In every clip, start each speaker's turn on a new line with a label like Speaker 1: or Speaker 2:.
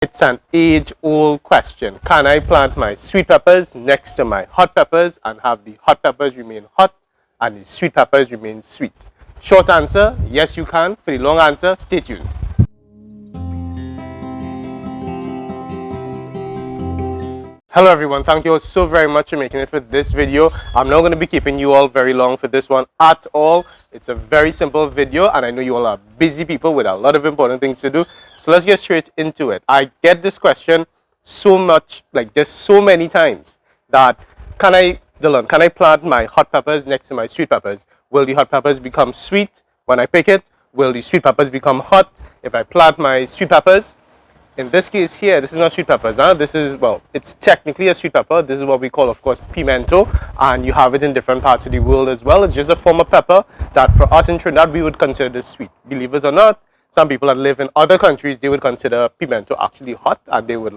Speaker 1: It's an age-old question. Can I plant my sweet peppers next to my hot peppers and have the hot peppers remain hot and the sweet peppers remain sweet? Short answer, yes you can. For the long answer, stay tuned. Hello everyone, thank you all so very much for making it for this video. I'm not going to be keeping you all very long for this one at all. It's a very simple video and I know you all are busy people with a lot of important things to do. So let's get straight into it. I get this question so much, like this so many times, that Dylan, can I plant my hot peppers next to my sweet peppers? Will the hot peppers become sweet when I pick it? Will the sweet peppers become hot if I plant my sweet peppers? In this case here, this is not sweet peppers. This is, well, it's technically a sweet pepper. This is what we call, of course, pimento. And you have it in different parts of the world as well. It's just a form of pepper that for us in Trinidad, we would consider this sweet. Believe it or not, some people that live in other countries, they would consider pimento actually hot. And they would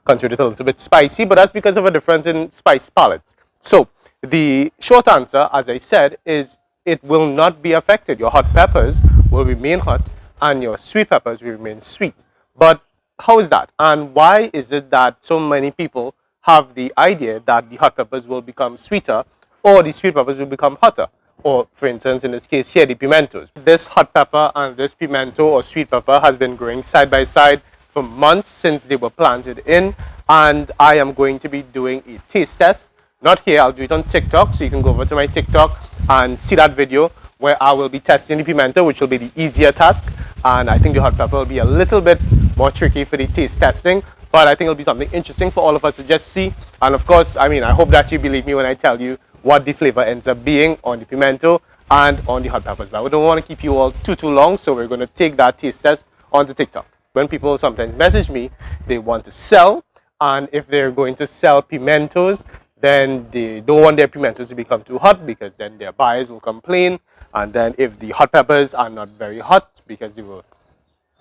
Speaker 1: consider it a little bit spicy. But that's because of a difference in spice palettes. So the short answer, as I said, is it will not be affected. Your hot peppers will remain hot and your sweet peppers will remain sweet. But how is that? And why is it that so many people have the idea that the hot peppers will become sweeter or the sweet peppers will become hotter? Or, for instance, in this case here, the pimentos. This hot pepper and this pimento or sweet pepper has been growing side by side for months since they were planted in. And I am going to be doing a taste test. Not here, I'll do it on TikTok. So you can go over to my TikTok and see that video where I will be testing the pimento, which will be the easier task. And I think the hot pepper will be a little bit more tricky for the taste testing, but I think it'll be something interesting for all of us to just see. And of course, I hope that you believe me when I tell you what the flavor ends up being on the pimento and on the hot peppers. But we don't want to keep you all too long, so we're going to take that taste test onto TikTok. When people sometimes message me, they want to sell, and if they're going to sell pimentos, then they don't want their pimentos to become too hot because then their buyers will complain. And then if the hot peppers are not very hot because they were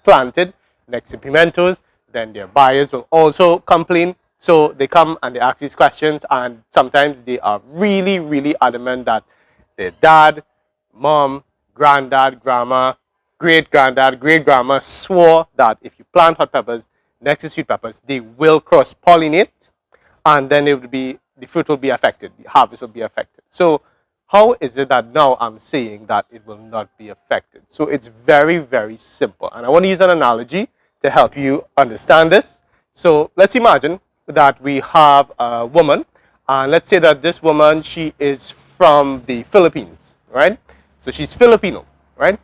Speaker 1: planted next to pimentos, then their buyers will also complain. So they come and they ask these questions, and sometimes they are really adamant that their dad, mom, granddad, grandma, great-granddad, great-grandma swore that if you plant hot peppers next to sweet peppers, they will cross-pollinate, and then the fruit will be affected, the harvest will be affected. So how is it that now I'm saying that it will not be affected? So it's very simple, and I want to use an analogy to help you understand this. So let's imagine that we have a woman, and let's say that this woman, she is from the Philippines, right? So she's Filipino, right?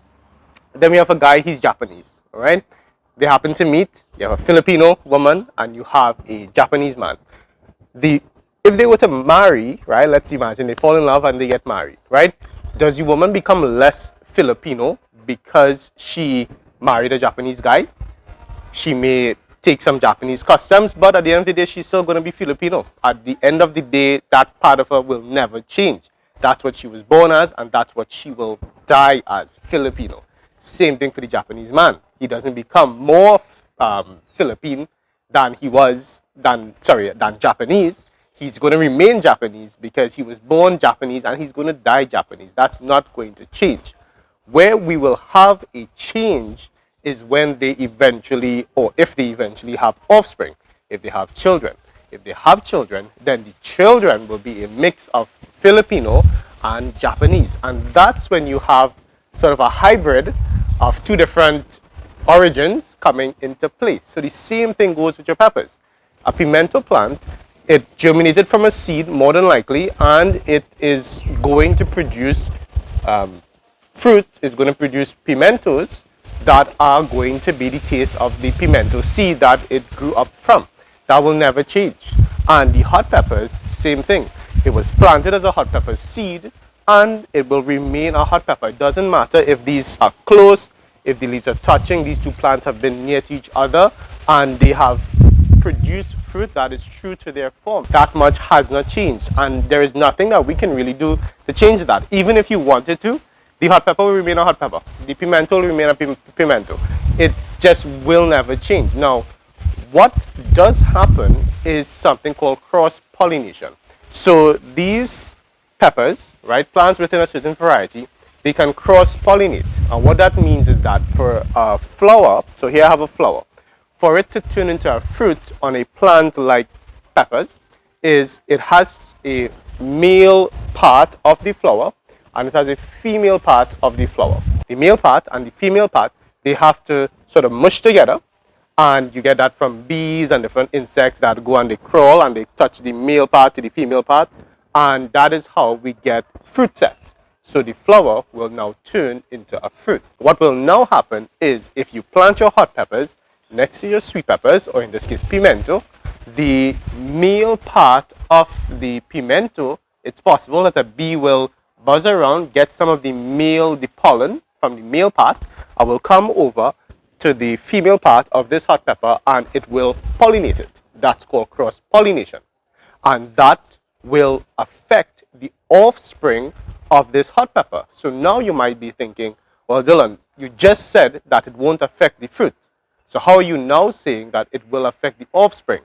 Speaker 1: Then we have a guy, he's Japanese, all right? They happen to meet. You have a Filipino woman and you have a Japanese man. If they were to marry, right, let's imagine they fall in love and they get married, right? Does the woman become less Filipino because she married a Japanese guy? She may take some Japanese customs, but at the end of the day, she's still going to be Filipino. At the end of the day, that part of her will never change. That's what she was born as, and that's what she will die as, Filipino. Same thing for the Japanese man. He doesn't become more Philippine than Japanese. He's going to remain Japanese because he was born Japanese and he's going to die Japanese. That's not going to change. Where we will have a change is when they eventually, or if they eventually have offspring, if they have children. If they have children, then the children will be a mix of Filipino and Japanese. And that's when you have sort of a hybrid of two different origins coming into place. So the same thing goes with your peppers. A pimento plant, it germinated from a seed more than likely, and it is going to produce fruit, is going to produce pimentos that are going to be the taste of the pimento seed that it grew up from. That will never change. And the hot peppers, same thing. It was planted as a hot pepper seed and it will remain a hot pepper. It doesn't matter if these are close, if the leaves are touching, these two plants have been near to each other and they have produced fruit that is true to their form. That much has not changed, and there is nothing that we can really do to change that. Even if you wanted to, the hot pepper will remain a hot pepper. The pimento will remain a pimento. It just will never change. Now, what does happen is something called cross-pollination. So these peppers, right, plants within a certain variety, they can cross-pollinate. And what that means is that for a flower, so here I have a flower. for it to turn into a fruit on a plant like peppers is it has a male part of the flower and it has a female part of the flower. The male part and the female part, they have to sort of mush together, and you get that from bees and different insects that go and they crawl and they touch the male part to the female part, and that is how we get fruit set. So the flower will now turn into a fruit. What will now happen is if you plant your hot peppers next to your sweet peppers, or in this case pimento, the male part of the pimento, it's possible that a bee will buzz around, get some of the pollen from the male part, and will come over to the female part of this hot pepper and it will pollinate it. That's called cross-pollination. And that will affect the offspring of this hot pepper. So now you might be thinking, well, Dylan, you just said that it won't affect the fruit. So how are you now saying that it will affect the offspring?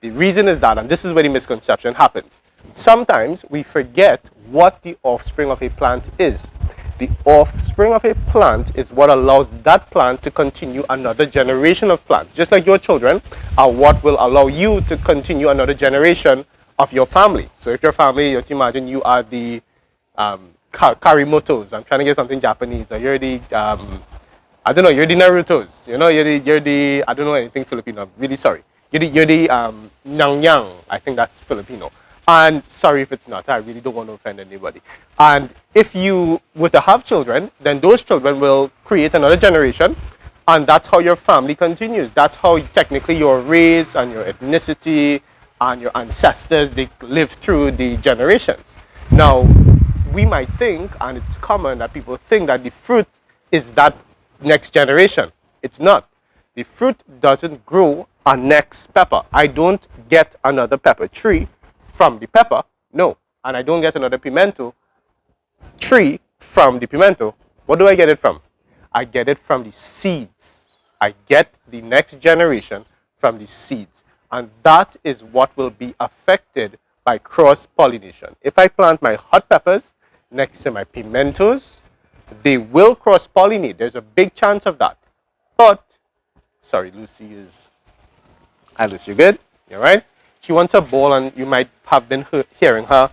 Speaker 1: The reason is that, and this is where the misconception happens, sometimes we forget what the offspring of a plant is. The offspring of a plant is what allows that plant to continue another generation of plants. Just like your children are what will allow you to continue another generation of your family. So if your family, let's imagine you are the Karimotos. I'm trying to get something Japanese. Or you're the, I don't know, you're the Narutos. You know, you're the I don't know anything Filipino. I'm really sorry. You're the Nanyang. I think that's Filipino. And sorry if it's not, I really don't want to offend anybody. And if you were to have children, then those children will create another generation, and that's how your family continues. That's how technically your race and your ethnicity and your ancestors, they live through the generations. Now, we might think, and it's common that people think that the fruit is that next generation. It's not. The fruit doesn't grow a next pepper. I don't get another pepper tree from the pepper, no, and I don't get another pimento tree from the pimento. What do I get it from? I get it from the seeds. I get the next generation from the seeds, and that is what will be affected by cross-pollination. If I plant my hot peppers next to my pimentos, they will cross-pollinate. There's a big chance of that. But, sorry, Lucy is, hi Lucy, you good? You alright? She wants a ball, and you might have been hearing her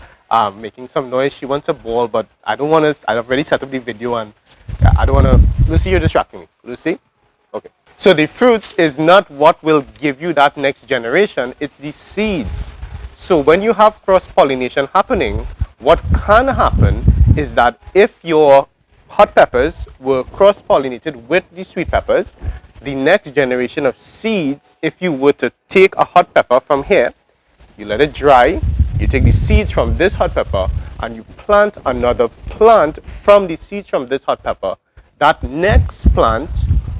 Speaker 1: making some noise. She wants a ball, but I don't want to. I've already set up the video, and I don't want to. Lucy, you're distracting me. Lucy? Okay. So the fruit is not what will give you that next generation. It's the seeds. So when you have cross-pollination happening, what can happen is that if your hot peppers were cross-pollinated with the sweet peppers, the next generation of seeds, if you were to take a hot pepper from here, you let it dry, you take the seeds from this hot pepper and you plant another plant from the seeds from this hot pepper, that next plant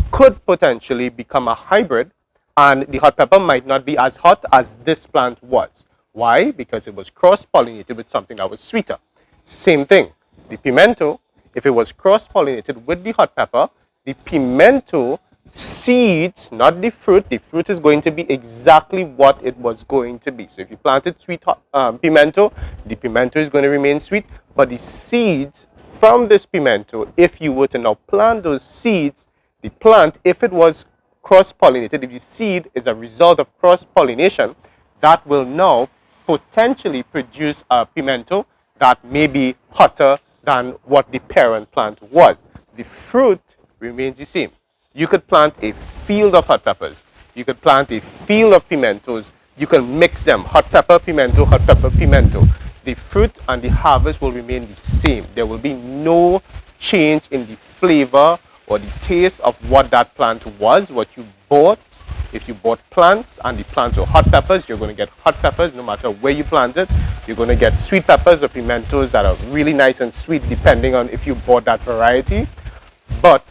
Speaker 1: could potentially become a hybrid, and the hot pepper might not be as hot as this plant was. Why? Because it was cross-pollinated with something that was sweeter. Same thing, the pimento, if it was cross-pollinated with the hot pepper, the pimento seeds, not the fruit is going to be exactly what it was going to be. So if you planted sweet pimento, the pimento is going to remain sweet, but the seeds from this pimento, if you were to now plant those seeds, the plant, if it was cross-pollinated, if the seed is a result of cross-pollination, that will now potentially produce a pimento that may be hotter than what the parent plant was. The fruit remains the same. You could plant a field of hot peppers. You could plant a field of pimentos. You can mix them, hot pepper, pimento, hot pepper, pimento. The fruit and the harvest will remain the same. There will be no change in the flavor or the taste of what that plant was, what you bought. If you bought plants and the plants are hot peppers, you're going to get hot peppers no matter where you plant it. You're going to get sweet peppers or pimentos that are really nice and sweet depending on if you bought that variety. But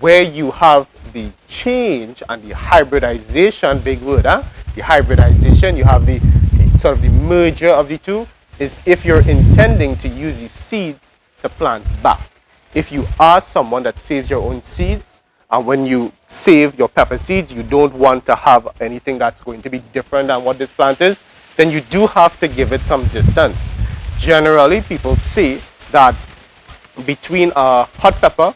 Speaker 1: where you have the change and the hybridization, big word, huh? The hybridization, you have the sort of the merger of the two, is if you're intending to use the seeds to plant back. If you are someone that saves your own seeds, and when you save your pepper seeds, you don't want to have anything that's going to be different than what this plant is, then you do have to give it some distance. Generally, people say that between a hot pepper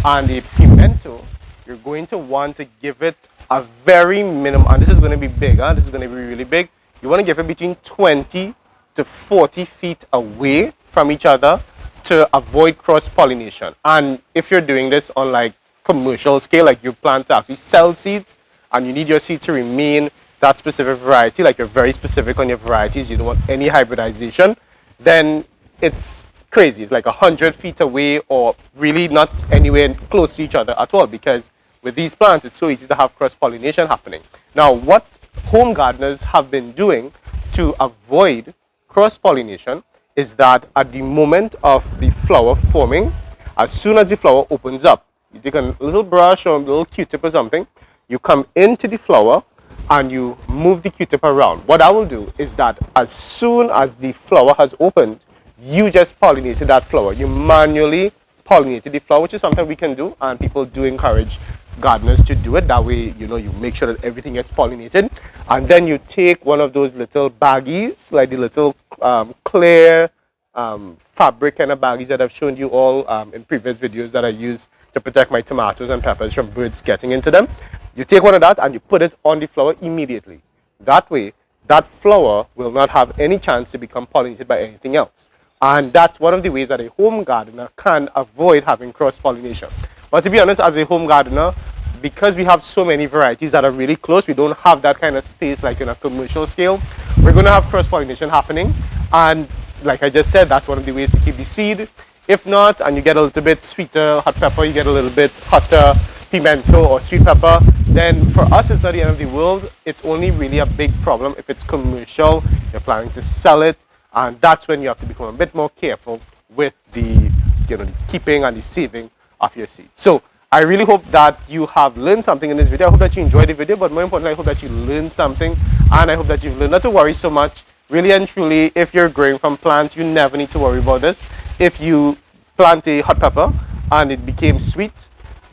Speaker 1: and a pimento, you're going to want to give it a very minimum, and this is going to be big, huh? This is going to be really big. You want to give it between 20 to 40 feet away from each other to avoid cross-pollination. And if you're doing this on like commercial scale, like you plan to actually sell seeds and you need your seed to remain that specific variety, like you're very specific on your varieties, you don't want any hybridization, then it's crazy. It's like 100 feet away or really not anywhere close to each other at all, because with these plants, it's so easy to have cross-pollination happening. Now, what home gardeners have been doing to avoid cross-pollination is that at the moment of the flower forming, as soon as the flower opens up, you take a little brush or a little Q-tip or something, you come into the flower and you move the Q-tip around. What I will do is that as soon as the flower has opened, you just pollinated that flower. You manually pollinated the flower, which is something we can do, and people do encourage gardeners to do it. That way, you know, you make sure that everything gets pollinated. And then you take one of those little baggies, like the little clear fabric kind of baggies that I've shown you all in previous videos that I use to protect my tomatoes and peppers from birds getting into them. You take one of that and you put it on the flower immediately. That way, that flower will not have any chance to become pollinated by anything else. And that's one of the ways that a home gardener can avoid having cross-pollination. But to be honest, as a home gardener, because we have so many varieties that are really close, we don't have that kind of space like in a commercial scale. We're going to have cross-pollination happening. And like I just said, that's one of the ways to keep the seed. If not, and you get a little bit sweeter hot pepper, you get a little bit hotter pimento or sweet pepper, then for us it's not the end of the world. It's only really a big problem if it's commercial, you're planning to sell it, and that's when you have to become a bit more careful with the, the keeping and the saving of your seeds. So I really hope that you have learned something in this video. I hope that you enjoyed the video, but more importantly, I hope that you learned something, and I hope that you've learned not to worry so much. Really and truly, if you're growing from plants, you never need to worry about this. If you plant a hot pepper and it became sweet,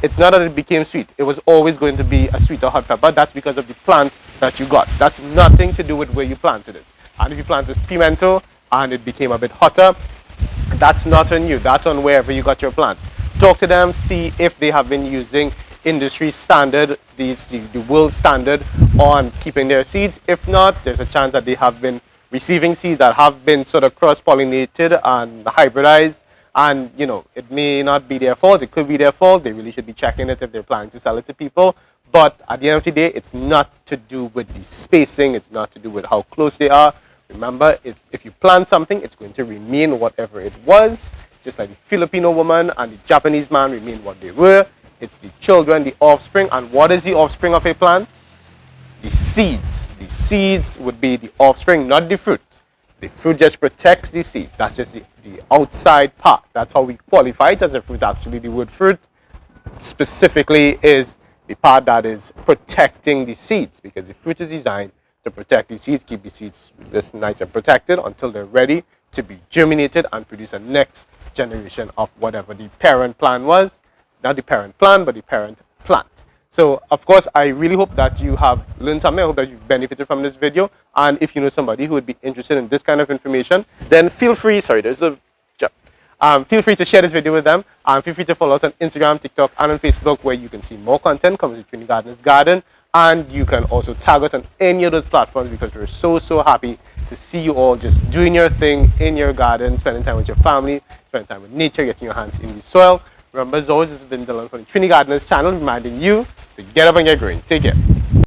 Speaker 1: it's not that it became sweet. It was always going to be a sweeter hot pepper. That's because of the plant that you got. That's nothing to do with where you planted it. And if you planted pimento and it became a bit hotter, that's not on you. That's on wherever you got your plants. Talk to them, see if they have been using industry standard, the world standard on keeping their seeds. If not, there's a chance that they have been receiving seeds that have been sort of cross-pollinated and hybridized, and it may not be their fault. It could be their fault. They really should be checking it if they're planning to sell it to people. But at the end of the day, it's not to do with the spacing. It's not to do with how close they are. Remember, if you plant something, it's going to remain whatever it was, just like the Filipino woman and the Japanese man remain what they were. It's the children, the offspring. And what is the offspring of a plant? The seeds. The seeds would be the offspring, not the fruit. The fruit just protects the seeds. That's just the outside part. That's how we qualify it as a fruit. Actually, the word fruit specifically is the part that is protecting the seeds, because the fruit is designed to protect the seeds, keep the seeds this nice and protected until they're ready to be germinated and produce a next generation of whatever the parent plant was. Not the parent plant, but the parent plant. So, of course, I really hope that you have learned something. I hope that you've benefited from this video. And if you know somebody who would be interested in this kind of information, then feel free, feel free to share this video with them. And feel free to follow us on Instagram, TikTok, and on Facebook, where you can see more content coming to Trinidad Gardener's Garden. And you can also tag us on any of those platforms, because we're so happy to see you all just doing your thing in your garden, spending time with your family, spending time with nature, getting your hands in the soil. Remember, as always, this has been Dylan from the Trinidad Gardener's channel, reminding you to get up and get growing. Take care.